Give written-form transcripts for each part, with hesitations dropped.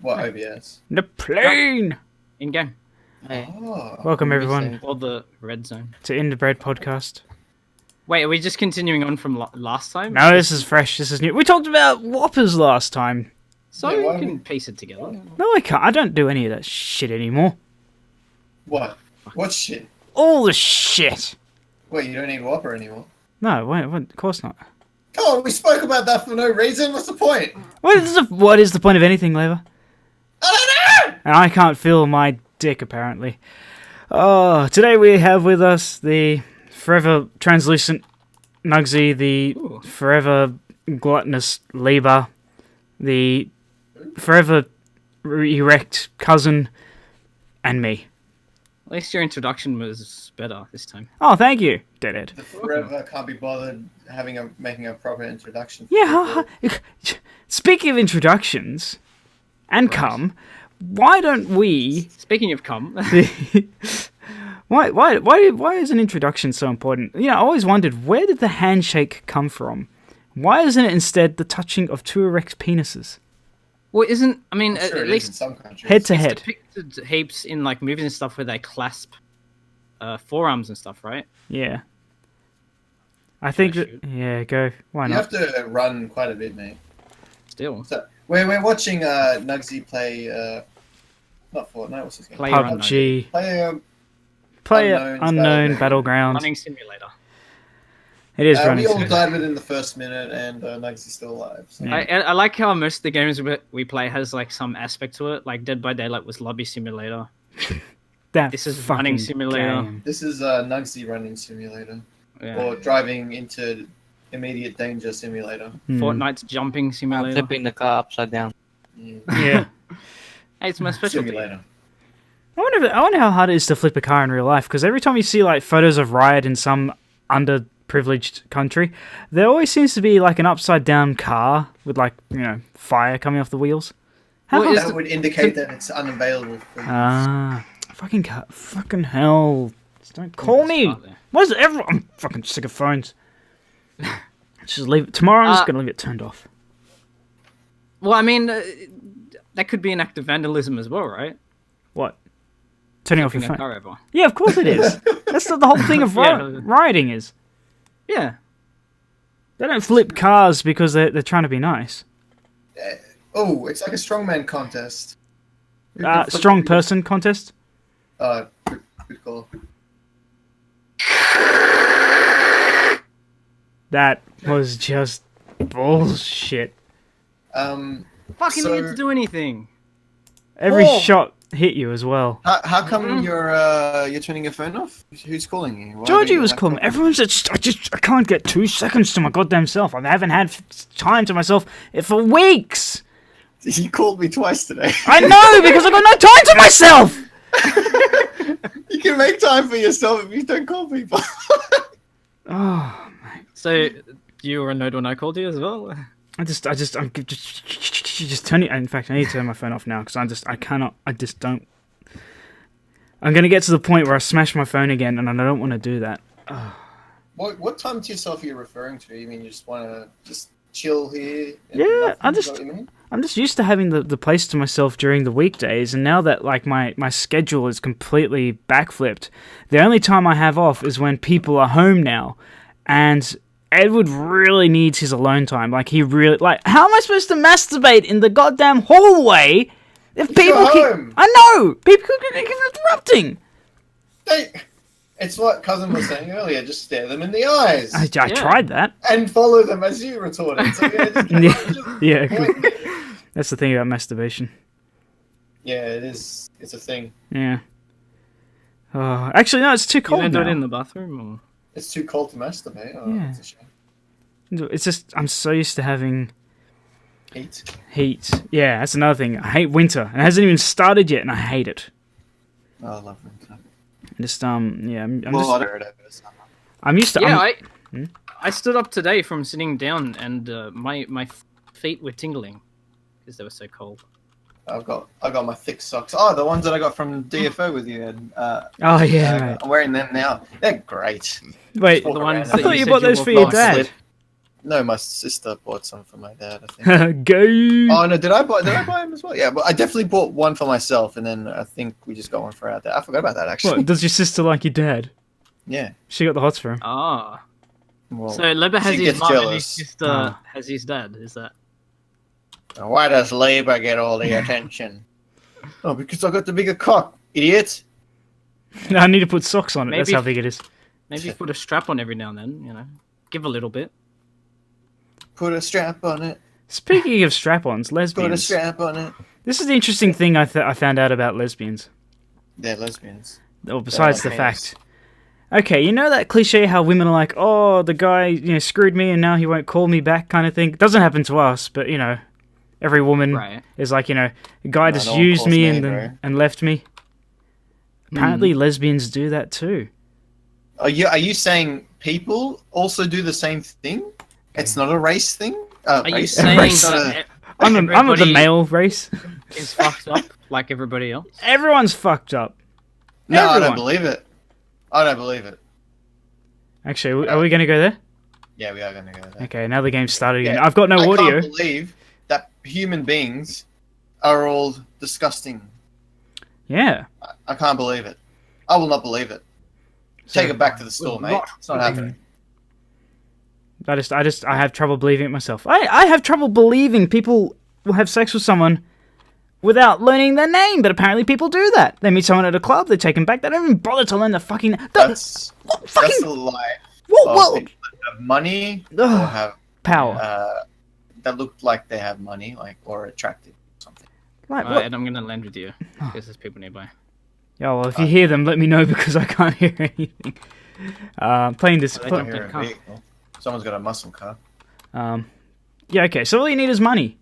What OBS? The plane! In game. Hey, Oh. Welcome, everyone, Or the red zone. to In the Bread podcast. Wait, are we just continuing on from last time? No, this is fresh. This is new. We talked about Whoppers last time. So Yeah, why you can we- piece it together. No, I can't. I don't do any of that shit anymore. What? What shit? All the shit. Wait, you don't need Whopper anymore? No, wait, of course not. Come on, we spoke about that for no reason. What's the point? What is the point of anything, Lever? I don't know! And I can't feel my dick, apparently. Oh, today we have with us the forever translucent Nuggsy, the Ooh. forever gluttonous Lieber, the forever erect cousin, and me. At least your introduction was better this time. Oh, thank you, Deadhead. The forever can't be bothered making a proper introduction. Yeah, speaking of introductions and cum, why don't we... Speaking of cum, Why is an introduction so important? You know, I always wondered, where did the handshake come from? Why isn't it instead the touching of two erect penises? well, isn't I mean I'm sure at it is in least some countries. Head to it's head. depicted heaps in like movies and stuff where they clasp forearms and stuff, right? Yeah. I think that... shoot? Yeah, go. Why You not? have to run quite a bit, mate. Still, So we're watching Nuggsy play not Fortnite. What's his game? Player unknown. PUBG. Player Unknown Battlegrounds. running simulator. It is we running. all died within the first minute, and Nuggsy's still alive. So. Yeah. I like how most of the games we play has like some aspect to it. Like Dead by Daylight was lobby simulator. That This is fucking running simulator. game. This is Nuggsy running simulator, Yeah. or driving into immediate danger simulator. Fortnite's jumping I'm simulator. flipping the car upside down. Yeah. Yeah. Hey, it's my specialty. Simulator. I wonder how hard it is to flip a car in real life, because every time you see like photos of Riot in some underprivileged country, there always seems to be like an upside down car with like, you know, fire coming off the wheels. How Well, hard- is That would indicate that it's unavailable. fucking hell. Just don't call me. Start there. Why is it everyone? I'm fucking sick of phones. Just leave it. Tomorrow I'm just going to leave it turned off. Well, I mean, that could be an act of vandalism as well, right? What? Turning off your Flipping a phone. car over. Yeah, of course it is. That's the whole thing of Yeah. rioting is. Yeah. They don't flip cars because they're trying to be nice. Oh, it's like a strongman contest. Who can flip Strong the- person contest. Good call. That was just bullshit. Fucking So- need to do anything. Every Oh. shot hit you as well. How come you're turning your phone off? Who's calling you? Why Georgie don't you was like calling. talking? Everyone's I can't get 2 seconds to my goddamn self. I haven't had time to myself for weeks. He called me twice today. I know, because I got no time to myself. You can make time for yourself if you don't call people. Oh, So, you were a no when I called you as well? I'm just turning. In fact, I need to turn my phone off now because I just don't. I'm gonna get to the point where I smash my phone again, and I don't want to do that. What time to yourself are you referring to? You mean you just want to just chill here? and Yeah, nothing? I Is just- that what you mean? I'm just used to having the place to myself during the weekdays, and now that like my schedule is completely backflipped, the only time I have off is when people are home now, and Edward really needs his alone time. Like he really how am I supposed to masturbate in the goddamn hallway if people keep? home. I know people keep interrupting. It's what cousin was saying earlier. Just stare them in the eyes I Yeah. tried that. and follow them as you retorted. So Yeah, point. that's the thing about masturbation. Yeah, it is. It's a thing. Yeah. Oh, actually, no, it's too You cold don't do it now. in the bathroom? Or? It's too cold to masturbate. Oh, Yeah. It's a shame. It's just I'm so used to having Heat. heat. Yeah, that's another thing. I hate winter. It hasn't even started yet, and I hate it. Oh, I love winter. Just yeah, I'm Well, I just don't know over summer. I'm used to. Yeah, I'm- I stood up today from sitting down, and my feet were tingling because they were so cold. I got my thick socks. Oh, the ones that I got from DFO with you. And, oh yeah, right. I'm wearing them now. They're great. Wait, Walk The around ones and- I thought you you said bought you those wore for your for dad. slip. No, my sister bought some for my dad, I think. Go. Oh no, did I buy him as well? Yeah, but I definitely bought one for myself, and then I think we just got one for our dad. I forgot about that actually. What, does your sister like your dad? Yeah. She got the hots for him. Ah. Well, So Leba has she his gets mum and his jealous. sister has his dad. Is that? Why does Labour get all the attention? Oh, because I got the bigger cock, idiot. I need to put socks on it. That's Maybe- how big it is. Maybe put a strap on every now and then. You know, give a little bit. Put a strap on it. Speaking of strap-ons, Put a lesbians. strap on it. This is the interesting thing I found out about lesbians. They're lesbians. Or besides like the penis. fact. Okay, you know that cliche how women are like, oh, the guy, screwed me and now he won't call me back kind of thing? It doesn't happen to us, but, every woman Right. is like, a guy No, just no one used calls me me, and bro. and left me. Apparently lesbians do that too. Are you saying people also do the same thing? It's not a race thing? Are you Race? saying It's not that I'm of the everybody male race. is fucked up like everybody else? Everyone's fucked up. No, I Everyone. don't believe it. I don't believe it. Actually, are we going to go there? Yeah, we are going to go there. Okay, now the game's started again. Yeah, I've got no I audio. can't believe that human beings are all disgusting. Yeah. I can't believe it. I will not believe it. Take So- it back to the store, mate. It's not happening. I have trouble believing it myself. I have trouble believing people will have sex with someone without learning their name, but apparently people do that. They meet someone at a club, they take them back, they don't even bother to learn the fucking... That's fucking... the life Whoa! of people that have money or Ugh. have Power. that look like they have money, like or attractive or something. Like, Right, what? and I'm gonna land with you because there's people nearby. Yeah, well, if you hear them, let me know because I can't hear anything. Playing this... They I don't- hear a car. vehicle. Someone's got a muscle car. Yeah, okay, so all you need is money.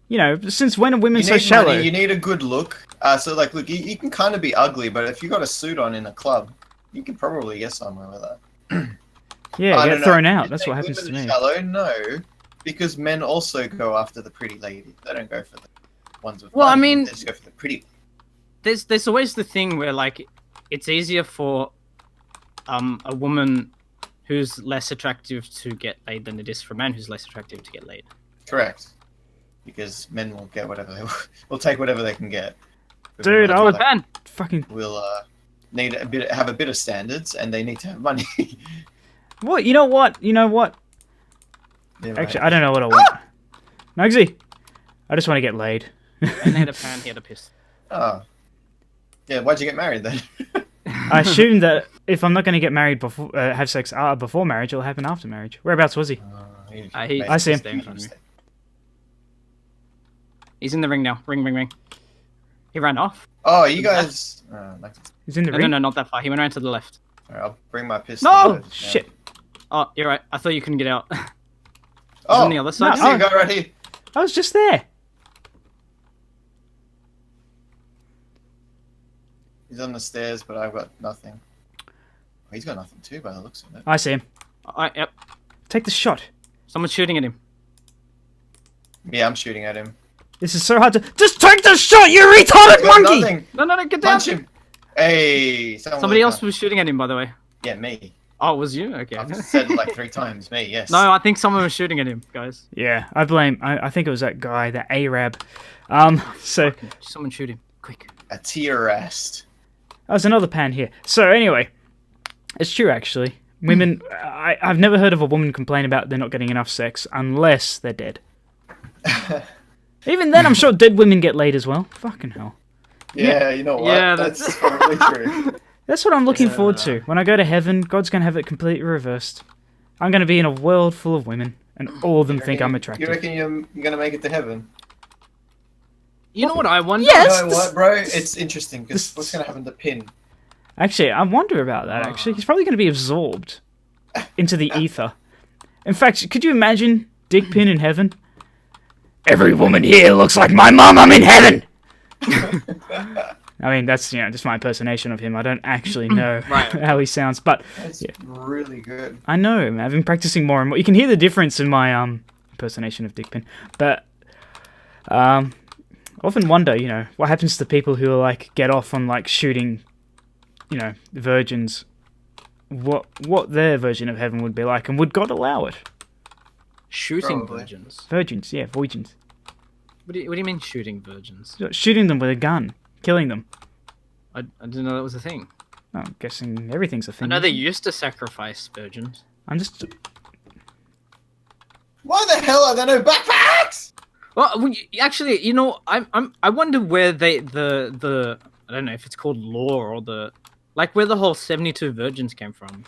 Since when are women You so need shallow? money, you need a good look. So, like, look, you can kind of be ugly, but if you got a suit on in a club, you can probably get somewhere with that. Yeah, I get don't know. thrown out. You That's think what happens to women me. are shallow? No, because men also go after the pretty lady. They don't go for the ones with Well, I money. mean- They just go for the pretty. There's always the thing where like it's easier for a woman who's less attractive to get laid than it is for a man who's less attractive to get laid. Correct. Because men will get whatever they will take whatever they can get. Dude, Women I would- like, Man, Fucking... will need have a bit of standards, and they need to have money. What? You know what? Yeah, Actually, right. I don't know what I want. Nuggsy, I just want to get laid. and had a pan, he had a piss. Oh. Yeah, why'd you get married then? I assume that if I'm not going to get married before, have sex before marriage, it'll happen after marriage. Whereabouts was he? I see him. There in front of me. He's in the ring now. Ring. He ran off. Oh, you guys. He's in the No, ring. no, not that far. He went around to the left. Alright, I'll bring my pistol. No! Yeah. Shit. Oh, you're right. I thought you couldn't get out. He's Oh, on the other side. I see a guy right here. I was just there. He's on the stairs, but I've got nothing. Oh, he's got nothing too, by the looks of it. I see him. Yep. Take the shot. Someone's shooting at him. Yeah, I'm shooting at him. This is so hard to... Just take the shot, you retarded He's got monkey! nothing. No, get down. Punch him. Hey, Somebody else was shooting at him, by the way. Yeah, me. Oh, it was you? Okay. I've said it like 3 times. Me, yes. No, I think someone was shooting at him, guys. Yeah, I blame... I think it was that guy, that Arab. So... Someone shoot him. Quick. A terrorist. There's another pan here. So anyway, it's true actually. Women, I've never heard of a woman complain about they're not getting enough sex unless they're dead. Even then, I'm sure dead women get laid as well. Fucking hell. Yeah, you know what? Yeah, that's probably true. That's what I'm looking forward to. When I go to heaven, God's going to have it completely reversed. I'm going to be in a world full of women, and all of them think I'm You attractive. reckon you're going to make it to heaven? You know what I wonder? Yes! You know what, bro? It's interesting, because what's going to happen to Pin? Actually, I wonder about that, actually. He's probably going to be absorbed into the ether. In fact, could you imagine Dick Pin in heaven? Every woman here looks like my mum, I'm in heaven! I mean, that's, just my impersonation of him. I don't actually know Right. how he sounds, but That's really good. I know, man. I've been practicing more and more. You can hear the difference in my impersonation of Dick Pin, but I often wonder, what happens to people who are like get off on like shooting, virgins. What their version of heaven would be like, and would God allow it? Shooting Probably. virgins. Virgins, yeah, virgins. What do you mean shooting virgins? Shooting them with a gun, killing them. I didn't know that was a thing. Oh, I'm guessing everything's a I thing. know they isn't it? used to sacrifice virgins. I'm just. Why the hell are there no backpacks? Well, actually, you know, I wonder where the I don't know if it's called law or where the whole 72 virgins came from.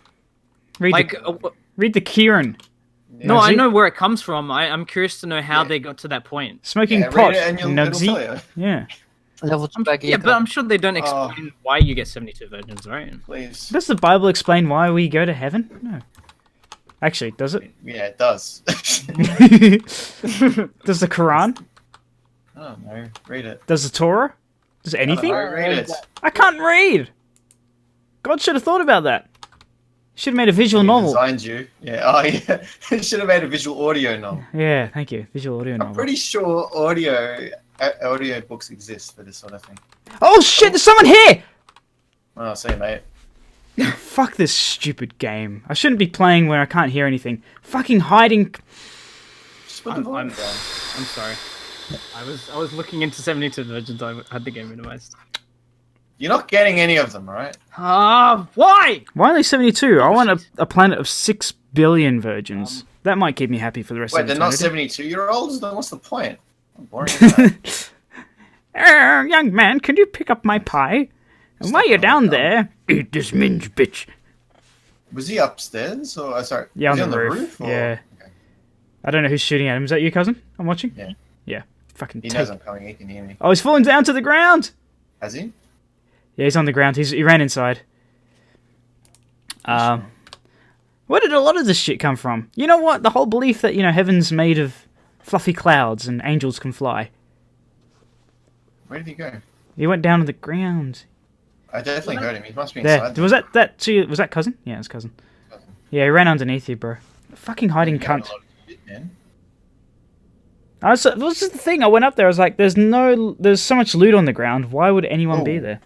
Read the Kieran. No, I Nuggsy? know where it comes from. I'm curious to know how they got to that point. Smoking Yeah, pot. read it and it'll tell Nuggsy. you. Yeah. Yeah, but I'm sure they don't explain why you get 72 virgins, right? Please. Does the Bible explain why we go to heaven? No. Actually, does it? Yeah, it does. Does the Quran? I don't know. Read it. Does the Torah? Does anything? I don't know, read it. I can't read. God should have thought about that. Should have made a visual He novel. designed you. Yeah. Oh, yeah. He should have made a visual audio novel. Yeah, thank you. Visual audio I'm novel. pretty sure audio books exist for this sort of thing. Oh shit! There's someone here. Oh, see, mate. Fuck this stupid game. I shouldn't be playing where I can't hear anything. Fucking hiding. Just put the volume down. I'm sorry. I was looking into 72 virgins. I had the game minimized. You're not getting any of them, right? Why? Why only 72? I want a planet of 6 billion virgins. That might keep me happy for the rest Wait, of they're eternity. not 72-year-olds? Then what's the point? I'm boring as that. Young man, can you pick up my pie? And while you're down there, eat this minge, bitch. Was he upstairs? Or sorry, Yeah, was on he the roof. or- Yeah. Okay. I don't know who's shooting at him. Is that you, cousin? I'm watching? Yeah. Yeah. Fucking He take. knows I'm coming. He can hear me. Oh, he's falling down to the ground! Has he? Yeah, he's on the ground. He ran inside. Where did a lot of this shit come from? You know what? The whole belief that, heaven's made of fluffy clouds and angels can fly. Where did he go? He went down to the ground. I definitely heard him. He must be There. inside. Was that cousin? Yeah, it's cousin. Yeah, he ran underneath you, bro. Fucking hiding cunt. Man. This is the thing. I went up there. I was like, "There's so much loot on the ground. Why would anyone be there?"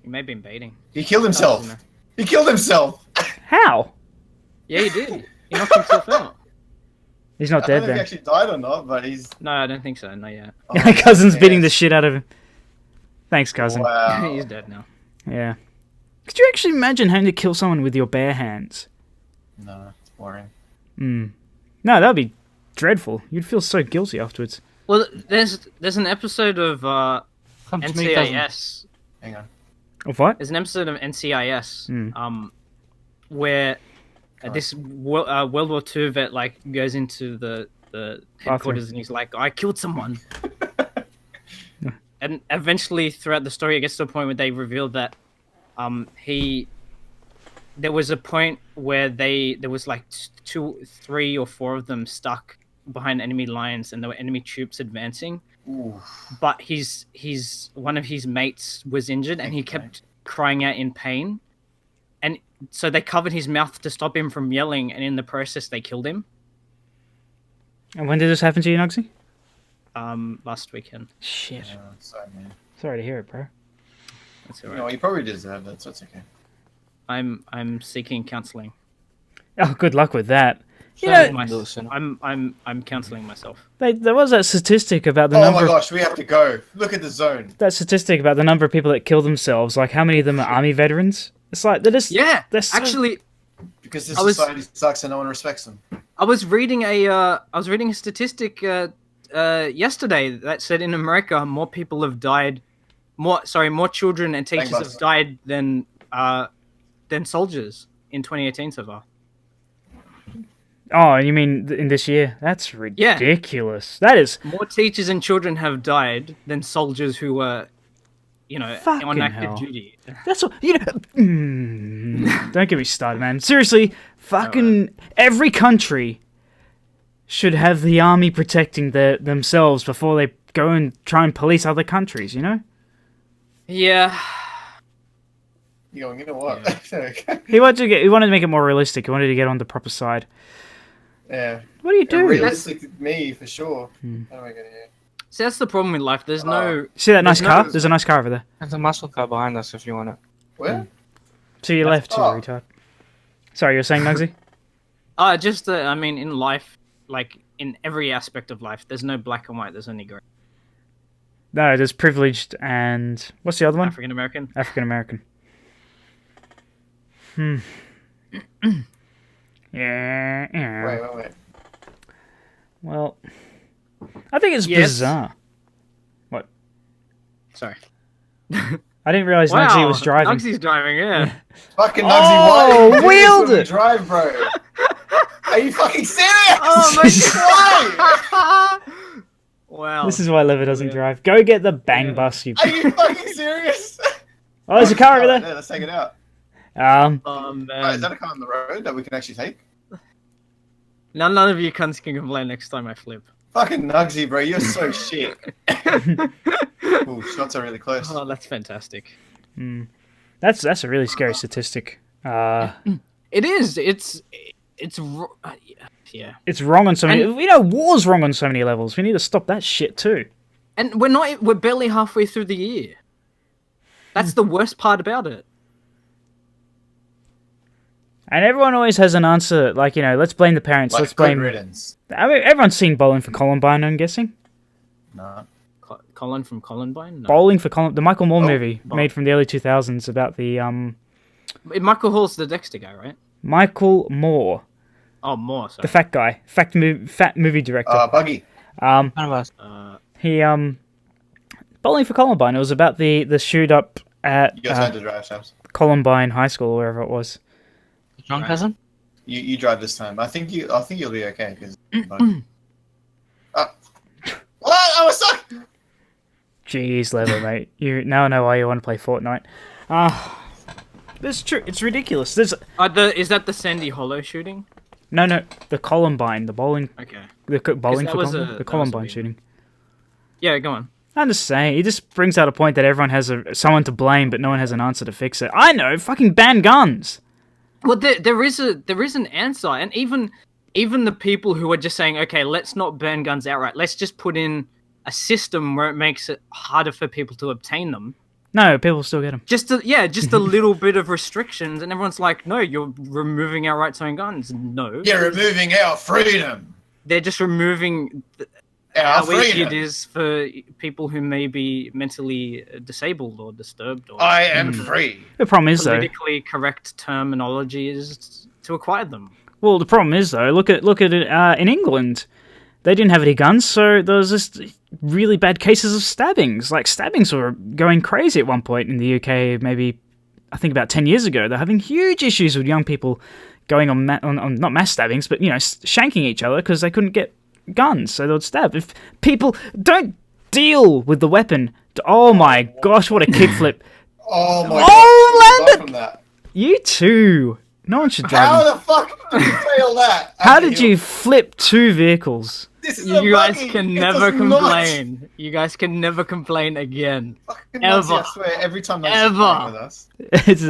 You may have been baiting. He killed himself. He killed himself. How? Yeah, he did. He knocked himself out. He's not I dead don't know if he then. actually died or not, but he's. No, I don't think so. Not yet. Oh, Cousin's beating the yes. shit out of him. Thanks, cousin. Wow. He's dead now. Yeah. Could you actually imagine having to kill someone with your bare hands? No, it's boring. No, that'd be dreadful. You'd feel so guilty afterwards. Well, there's an episode of Come to me, cousin. NCIS. Hang on. Of what? There's an episode of NCIS, where this World War II vet goes into the headquarters and he's like, "I killed someone." And eventually, throughout the story, it gets to a point where they reveal that there was a point where there was like 2, 3, or 4 of them stuck behind enemy lines, and there were enemy troops advancing. Ooh. But one of his mates was injured, and he kept crying out in pain. And so they covered his mouth to stop him from yelling, and in the process, they killed him. And when did this happen to you, Nuggsy? Last weekend. Shit. Sorry, man. Sorry to hear it, bro. That's You alright. know, you probably deserve that, so it's okay. I'm seeking counseling. Oh, good luck with that. You So know, I'm counseling myself. there was that statistic about the Oh number. my gosh, we have to go. Look at the zone. That statistic about the number of people that kill themselves. Like, how many of them are army veterans? It's like they're just. Yeah, They're so- actually, Because this I was- society sucks and no one respects them. I was reading a statistic yesterday that said in America more people have died, more children and teachers have died than soldiers in 2018 so far. Oh, you mean in this year? That's ridiculous. That is. More teachers and children have died than soldiers who were, on Fucking active hell. duty. That's what Don't get me started, man. Seriously, fucking every country should have the army protecting themselves before they go and try and police other countries. You know? Yeah. You're going, you know what? He wanted to make it more realistic. He wanted to get on the proper side. Yeah. What do you do? Realistic me, for sure. How do I get here? See, that's the problem with life. There's no. See that nice There's car? no- There's a nice car over there. There's a muscle car behind us if you want it. Where? To your left, you oh. retard. Sorry, you were saying, Nuggsy? Just I mean, in life, like in every aspect of life. There's no black and white. There's only gray. No, there's privileged and what's the other one? African American. African American. Yeah. Wait. Well, I think it's Yes. bizarre. What? Sorry. I didn't realize Nuggsy was driving. Nuggsy's driving. Yeah. Fucking Nuggsy, Oh, why? wheeled it. Drive, bro. Are you fucking serious? Oh Why? Wow. This is why Lever doesn't drive. Go get the bang bus, you. Are you fucking serious? Oh, there's a car over Alright, there. yeah, let's take it out. Oh Alright, man. is that a car on the road that we can actually take? None of you cunts can complain next time I flip. Fucking Nuggsy, bro, you're so shit. Ooh, shots are really close. Oh, that's fantastic. That's a really scary statistic. It is. Yeah. It's wrong on so many. War's wrong on so many levels. We need to stop that shit too. And we're barely halfway through the year. That's the worst part about it. And everyone always has an answer, like, let's blame the parents. Like Let's good blame. riddance. I mean, everyone's seen Bowling for Columbine, I'm guessing. No. Colin from Columbine? No. Bowling for Columbine, the Michael Moore Oh, movie made from the early 2000s about the Michael Hall's the Dexter guy, right? Michael Moore, Oh, Moore, sorry. the fat guy, fat movie director. Buggy. None of us. He Bowling for Columbine. It was about the shoot up at You guys had to drive, Shams. Columbine High School or wherever it was. Drunk cousin? You drive this time. I think you'll be okay. Cause, what? I was stuck! Jeez, Lever, mate. You now know why you want to play Fortnite. It's true. It's ridiculous. There's Is that the Sandy Hollow shooting? no the Columbine, the bowling, Okay. bowling that for was Columbine, a- the that was a Columbine big- shooting. Yeah, go on. I'm just saying, it just brings out a point that everyone has someone to blame, but no one has an answer to fix it. I know, fucking ban guns. Well, there is an answer, and even the people who are just saying, okay, let's not ban guns outright. Let's just put in a system where it makes it harder for people to obtain them. No, people still get them. Just a little bit of restrictions, and everyone's like, no, you're removing our rights to own guns. No, You're removing our freedom. they're just removing Our how easy freedom. it is for people who may be mentally disabled or disturbed or I am free. The problem is though. politically correct terminology is to acquire them. Well, the problem is though. Look at it in England. They didn't have any guns, so there was just really bad cases of stabbings. Like stabbings were going crazy at one point in the UK. Maybe I think about 10 years ago, they're having huge issues with young people going on not mass stabbings, but shanking each other because they couldn't get guns, so they would stab. If people don't deal with the weapon, oh my gosh, what a kickflip! Oh my Oh, god. landed! From that. You too. No one should drive. How the fuck did you fail that? How did you flip two vehicles? This is a You guys buggy. can It never does not. complain. You guys can never complain again. Fucking Ever. Nuggsy, I swear, every time Nuggsy's Ever. playing with us. It's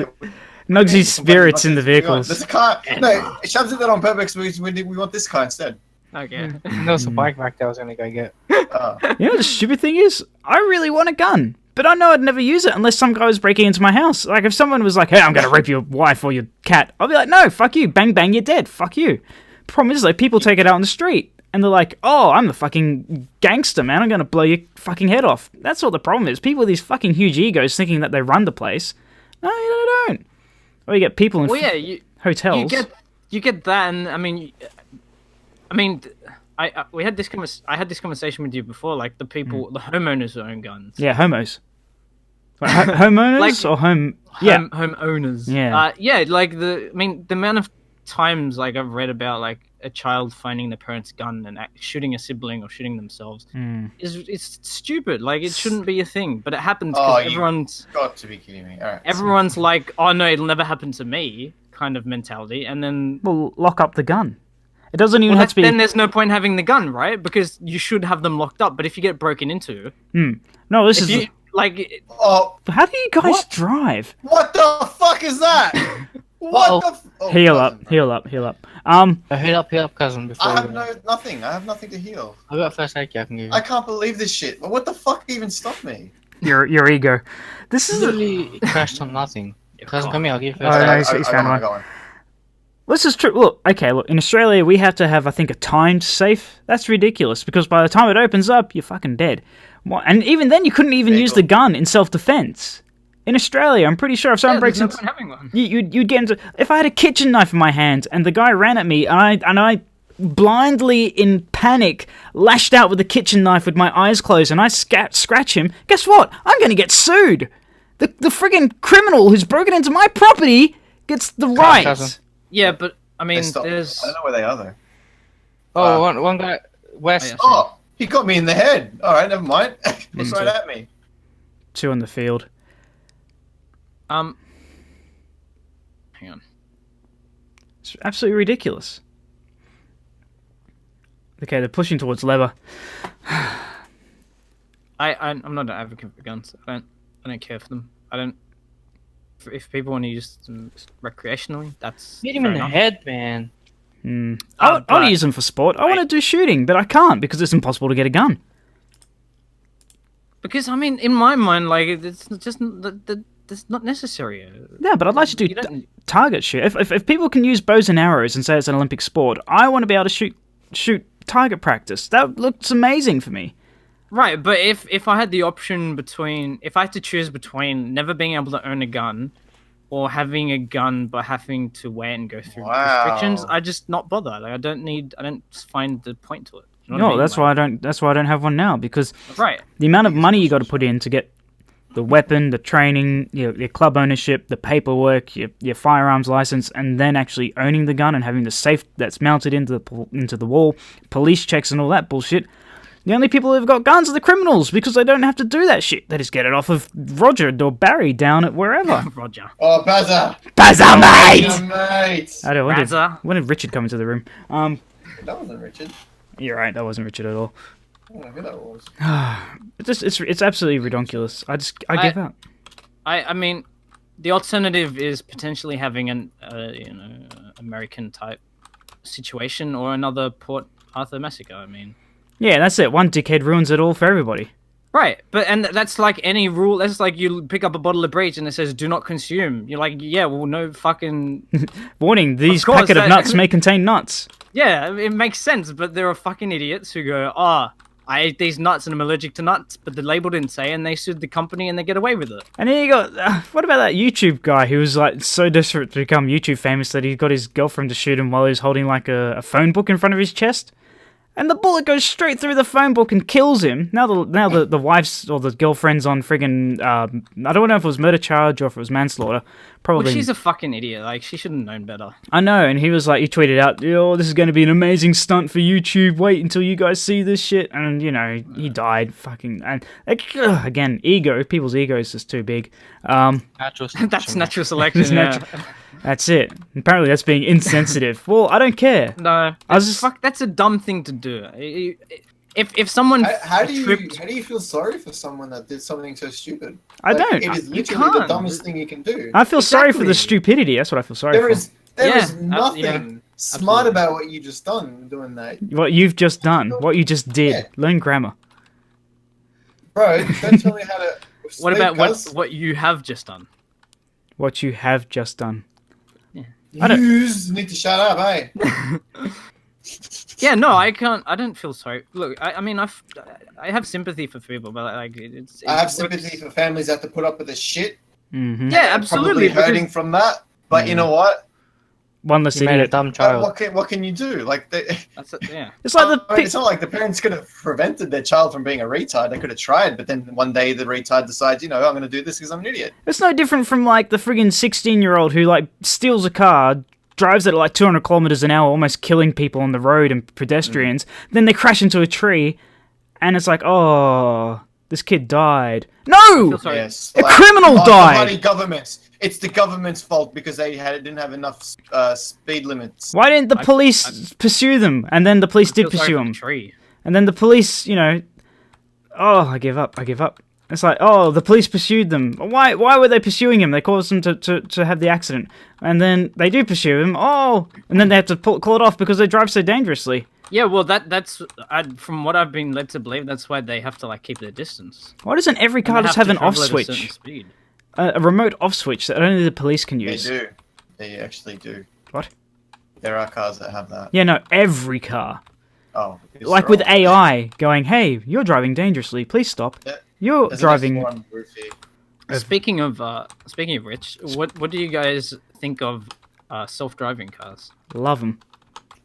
Nuggsy's spirits in the vehicles. There's a car. No, Shams did that on purpose. We want this car instead. Okay. There was a bike back there I was gonna go get. Oh. You know what the stupid thing is? I really want a gun, but I know I'd never use it unless some guy was breaking into my house. Like if someone was like, "Hey, I'm gonna rape your wife or your cat," I'll be like, "No, fuck you, bang bang, you're dead, fuck you." Problem is, like, people take it out on the street and they're like, "Oh, I'm the fucking gangster, man. I'm gonna blow your fucking head off." That's what the problem is. People with these fucking huge egos thinking that they run the place. No, you don't. Or you get people in Well, yeah, hotels. you get that, and I mean, we had this I had this conversation with you before, like the people, the homeowners who own guns. Yeah, homos. Wait, homeowners Like- or home? Yeah, Homeowners. Yeah. Yeah, like the amount of times like I've read about like a child finding their parents' gun and shooting a sibling or shooting themselves it's stupid. Like it shouldn't be a thing, but it happens Oh, because you- everyone's Got to be kidding me. All right. everyone's like, oh no, it'll never happen to me, kind of mentality, and then. well, lock up the gun. It doesn't even Well, have to be. then there's no point having the gun, right? Because you should have them locked up. But if you get broken into, No, this if is. you like, Oh, How do you guys What? drive? what the fuck is that? What the? Oh, Heal cousin, up, bro. heal up, heal up. Heal up, cousin. Before I we have go. nothing. I have nothing to heal. I got a first aid kit I can give you. I can't believe this shit. What the fuck even stopped me? Your ego. This is. Literally crashed on nothing. Cousin, come here, I'll give you Oh, first no, aid. he's found got one. got one. This is true. Look, in Australia, we have to have, I think, a timed safe. That's ridiculous, because by the time it opens up, you're fucking dead. And even then, you couldn't even use the gun in self-defense. In Australia, I'm pretty sure if someone breaks into... having one. You'd get into... If I had a kitchen knife in my hand, and the guy ran at me, and I blindly, in panic, lashed out with the kitchen knife with my eyes closed, and I scratch him, guess what? I'm going to get sued! The friggin' criminal who's broken into my property gets the right... Cousin. Yeah, but, I mean, I there's... don't know where they are, though. Oh, one guy west. Oh, he got me in the head. All right, never mind. He's right at me. 2 on the field. Hang on. It's absolutely ridiculous. Okay, they're pushing towards lever. I'm not an advocate for guns. I don't care for them. I don't... If people want to use them recreationally, that's Hit him in the head, man. I want to use them for sport. I want to do shooting, but I can't because it's impossible to get a gun. Because, I mean, in my mind, like, it's just... That's not necessary. Yeah, but I'd like to do target shoot. If people can use bows and arrows and say it's an Olympic sport, I want to be able to shoot target practice. That looks amazing for me. Right, but if I had the option between... If I had to choose between never being able to own a gun or having a gun but having to wait and go through restrictions, I just not bother. Like, I don't find the point to it. You know what I mean? That's why I don't have one now, because right. the amount of money you got to put in to get the weapon, the training, your club ownership, the paperwork, your firearms license, and then actually owning the gun and having the safe that's mounted into the wall, police checks and all that bullshit. The only people who've got guns are the criminals, because they don't have to do that shit. They just get it off of Roger or Barry down at wherever. Roger. Oh, Bazza! Bazza, mate! Yeah, mate! When did Richard come into the room? That wasn't Richard. You're right, that wasn't Richard at all. I don't know who that was. It's absolutely ridiculous. I give up. I mean, the alternative is potentially having an American type situation or another Port Arthur massacre. I mean, yeah, that's it. One dickhead ruins it all for everybody. Right, and that's like any rule. That's like you pick up a bottle of bleach and it says "do not consume." You're like, yeah, well, no fucking warning. These packet of nuts may contain nuts. Yeah, it makes sense, but there are fucking idiots who go, I ate these nuts and I'm allergic to nuts, but the label didn't say, and they sued the company and they get away with it. And then you got, what about that YouTube guy who was like so desperate to become YouTube famous that he got his girlfriend to shoot him while he was holding like a phone book in front of his chest? And the bullet goes straight through the phone book and kills him. Now the wife's or the girlfriend's on friggin' I don't know if it was murder charge or if it was manslaughter. Probably. Well, she's a fucking idiot. Like, she should have known better. I know, and he tweeted out, "Oh, this is going to be an amazing stunt for YouTube. Wait until you guys see this shit." And he died. Fucking and again, ego. People's ego is just too big. That's natural selection. Yeah. That's it. Apparently, that's being insensitive. Well, I don't care. No, that's a dumb thing to do. If someone how do you feel sorry for someone that did something so stupid? I don't. It is literally the dumbest thing you can do. I feel sorry for the stupidity. That's what I feel sorry for. There is nothing smart about what you just done doing that. What you've just done. What you just did. Yeah. Learn grammar. Bro, don't tell me how to. What about what you have just done? What you have just done. You need to shut up, eh? Yeah, no, I can't. I don't feel sorry. Look, I mean, I have sympathy for people, but like, I have sympathy for families that have to put up with this shit. Mm-hmm. Yeah, absolutely. Probably hurting from that, but you know what? One less idiot. Made a dumb child. What can you do? Like, yeah. It's like it's not like the parents could have prevented their child from being a retard. They could have tried, but then one day the retard decides, I'm going to do this because I'm an idiot. It's no different from like the friggin' 16-year-old who like steals a car, drives it at like 200 kilometers an hour, almost killing people on the road and pedestrians. Then they crash into a tree, and it's like, oh, this kid died. No, yes, a criminal died. The bloody governments. It's the government's fault because they didn't have enough speed limits. Why didn't the police pursue them? And then the police did pursue them. And then the police, I give up. It's like, oh, the police pursued them. Why were they pursuing him? They caused them to have the accident. And then they do pursue him. Oh, and then they have to call it off because they drive so dangerously. Yeah, well, that's from what I've been led to believe, that's why they have to like keep their distance. Why doesn't every car just have an off switch? A remote off switch that only the police can use. They do. They actually do. What? There are cars that have that. Yeah, no, every car. Oh, because Like they're with all- AI going, hey, you're driving dangerously, please stop. Yeah. You're There's an driving... F1 roofie. Speaking of which, what do you guys think of self-driving cars? Love them.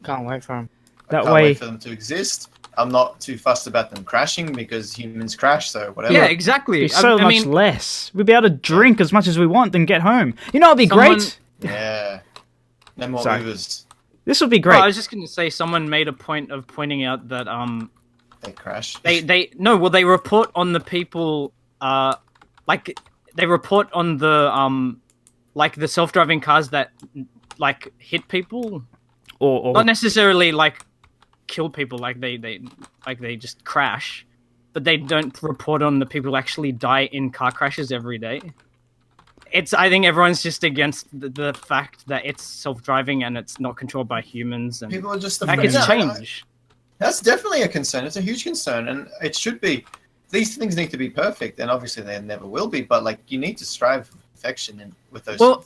Can't wait for him. I That can't way... wait for them to exist. I'm not too fussed about them crashing because humans crash, so whatever. Yeah, exactly. Be so I much mean, less. We'd be able to drink as much as we want, then get home. You know, it'd be Someone- great. Yeah. No more Sorry. Ubers. This would be well, great. I was just going to say, someone made a point of pointing out that They crash. they report on the people like they report on the like the self-driving cars that like hit people, or not necessarily like kill people, like they just crash, but they don't report on the people who actually die in car crashes every day. I think everyone's just against the fact that it's self-driving and it's not controlled by humans, and People are just that afraid. gets Yeah, changed. That's definitely a concern. It's a huge concern, and it should be. These things need to be perfect, and obviously they never will be. But like, you need to strive for perfection with those. Well,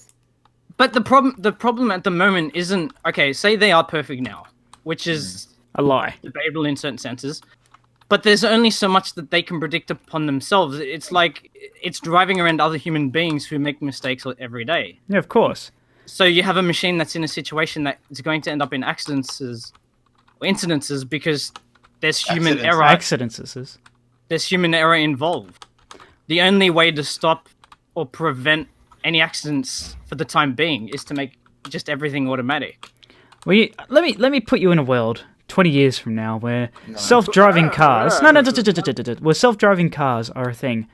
but the problem at the moment isn't okay. Say they are perfect now, which is a lie. debatable in certain senses. But there's only so much that they can predict upon themselves. It's like it's driving around other human beings who make mistakes every day. Yeah, of course. So you have a machine that's in a situation that is going to end up in incidences because there's human Accidents. error. Accidents. There's human error involved. The only way to stop or prevent any accidents for the time being is to make just everything automatic. Well, let me put you in a world 20 years from now where self-driving cars... where self-driving cars are a thing.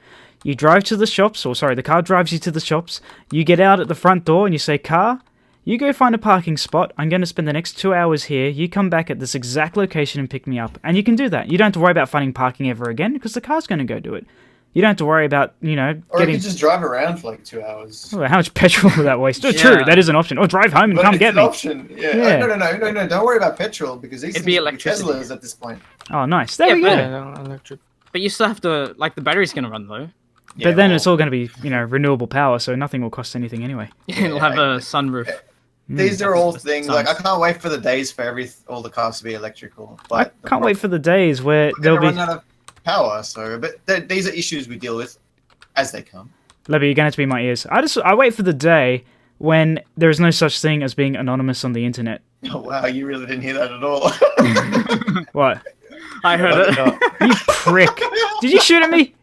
You drive to the shops, the car drives you to the shops, you get out at the front door and you say, car, you go find a parking spot, I'm going to spend the next 2 hours here, you come back at this exact location and pick me up. And you can do that. You don't have to worry about finding parking ever again because the car's going to go do it. You don't have to worry about, or getting... you could just drive around for like 2 hours. Oh, how much petrol will that waste? Oh, Yeah. True, that is an option. Or drive home and But come it's get an me. option. Yeah. Yeah. No. Don't worry about petrol because these It'd things be are electricity. Teslas at this point. Oh, nice. There we go. Yeah, electric. But you still have to, like, the battery's going to run though. But then it's all going to be, renewable power, so nothing will cost anything anyway. It'll have a sunroof. These are all things like I Sounds- can't wait for the days for all the cars to be electrical. I But can't wait for the days where they'll there'll run be... out of power. So, but these are issues we deal with as they come. Levy, you're going to have to be in my ears. I wait for the day when there is no such thing as being anonymous on the internet. Oh wow, you really didn't hear that at all. What? I heard it. You prick. Did you shoot at me?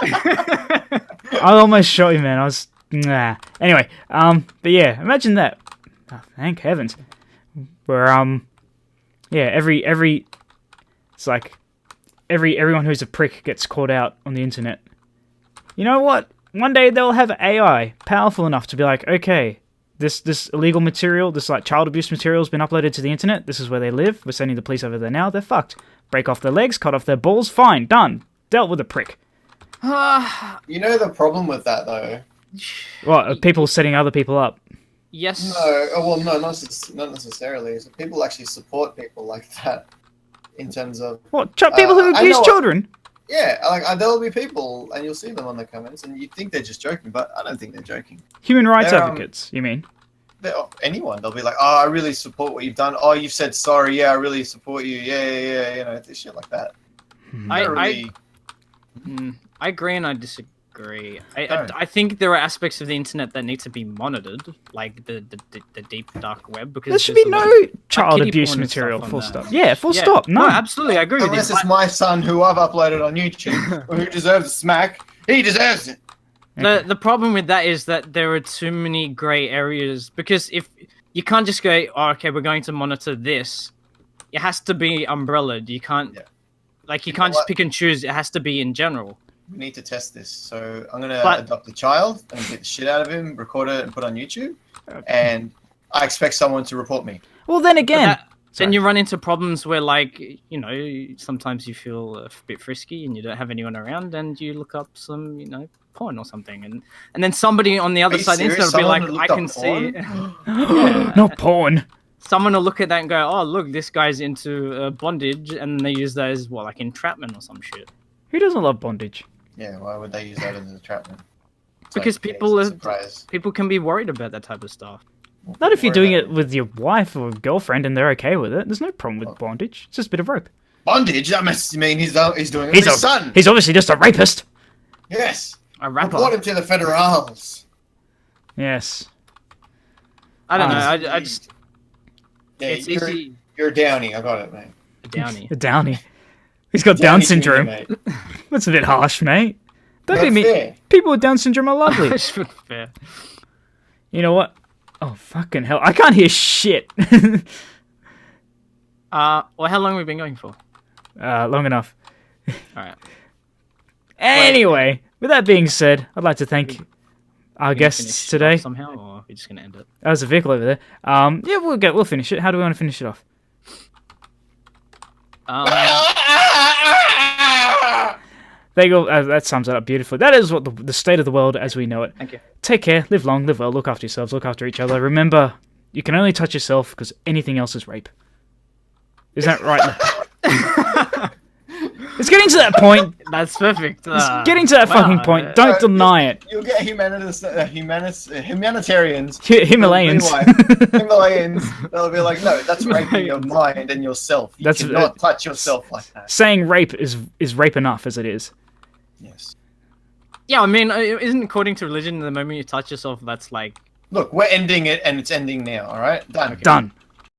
I almost shot you, man. I was... Nah. Anyway, but yeah, imagine that. Oh, thank heavens. Where, yeah, every... It's like... Everyone who's a prick gets caught out on the internet. You know what? One day they'll have AI powerful enough to be like, okay, this illegal material, this like child abuse material has been uploaded to the internet. This is where they live. We're sending the police over there now. They're fucked. Break off their legs, cut off their balls. Fine, done. Dealt with a prick. You know the problem with that though. What? People setting other people up. Yes. No, not necessarily. So people actually support people like that in terms of What? People who I abuse know- children? yeah, like there'll be people and you'll see them on the comments and you think they're just joking, but I don't think they're joking. Human rights They're, advocates, you mean? Anyone, they'll be like, "Oh, I really support what you've done. Oh, you've said sorry. Yeah, I really support you. Yeah. You know, shit like that." I agree and I disagree. I think there are aspects of the internet that need to be monitored, like the deep dark web, because There should there's be a lot no of child kiddie abuse porn and material, stuff on full there. stop. Yeah, full Yeah. stop. No, No. absolutely, I agree with Unless you. it's my son who I've uploaded on YouTube, who deserves a smack. He deserves it. The problem with that is that there are too many grey areas, because if you can't just go, oh, okay, we're going to monitor this. It has to be umbrellaed. You can't, Yeah. like, you You can't know just what? pick and choose. It has to be in general. We need to test this. So I'm gonna But- adopt a child and get the shit out of him, record it, and put it on YouTube. And I expect someone to report me. Well, then But again, then you run into problems where, like, you know, sometimes you feel a bit frisky and you don't have anyone around, and you look up some, you know, porn or something, and then somebody on the other you side of the serious? internet will be Someone like, looked I up can porn? see. not porn. Someone will look at that and go, oh, look, this guy's into bondage, and they use that as, what, like entrapment or some shit. Who doesn't love bondage? Yeah, why would they use that as a entrapment? It's Because like, yeah, people it's a are- surprise. People can be worried about that type of stuff. Not if you're Worry doing about it with your wife or girlfriend and they're okay with it. There's no problem with bondage. It's just a bit of rope. Bondage? That must mean he's doing it with his son. He's obviously just a rapist. Yes. A rapper. Report him to the federals. Yes. I don't know. I just Yeah, it's you're, easy. you're Downy. I got it, mate. Downy. A Downy. He's got Down Downy syndrome. mate. That's a bit harsh, mate. Don't Not get me. fair. People with Down syndrome are lovely. That's not fair. You know what? Oh, fucking hell. I can't hear shit. Well, how long have we been going for? Long enough. All right. Anyway, with that being said, I'd like to thank our We gonna guests finish today. off somehow, or are we just gonna end it? That was a vehicle over there. Yeah, we'll finish it. How do we want to finish it off? There you go. That sums it up beautifully. That is what the state of the world as we know it. Thank you. Take care, live long, live well, look after yourselves, look after each other. Remember, you can only touch yourself because anything else is rape. Is that right? It's getting to that point. That's perfect. It's getting to that fucking point. Don't deny it. You'll get humanitarians. Himalayans. Himalayans. They'll be like, no, that's raping your mind and yourself. You cannot touch yourself like that. Saying rape is rape enough as it is. Yes. Yeah, I mean, isn't according to religion, the moment you touch yourself, that's like... Look, we're ending it, and it's ending now. All right, done. Done.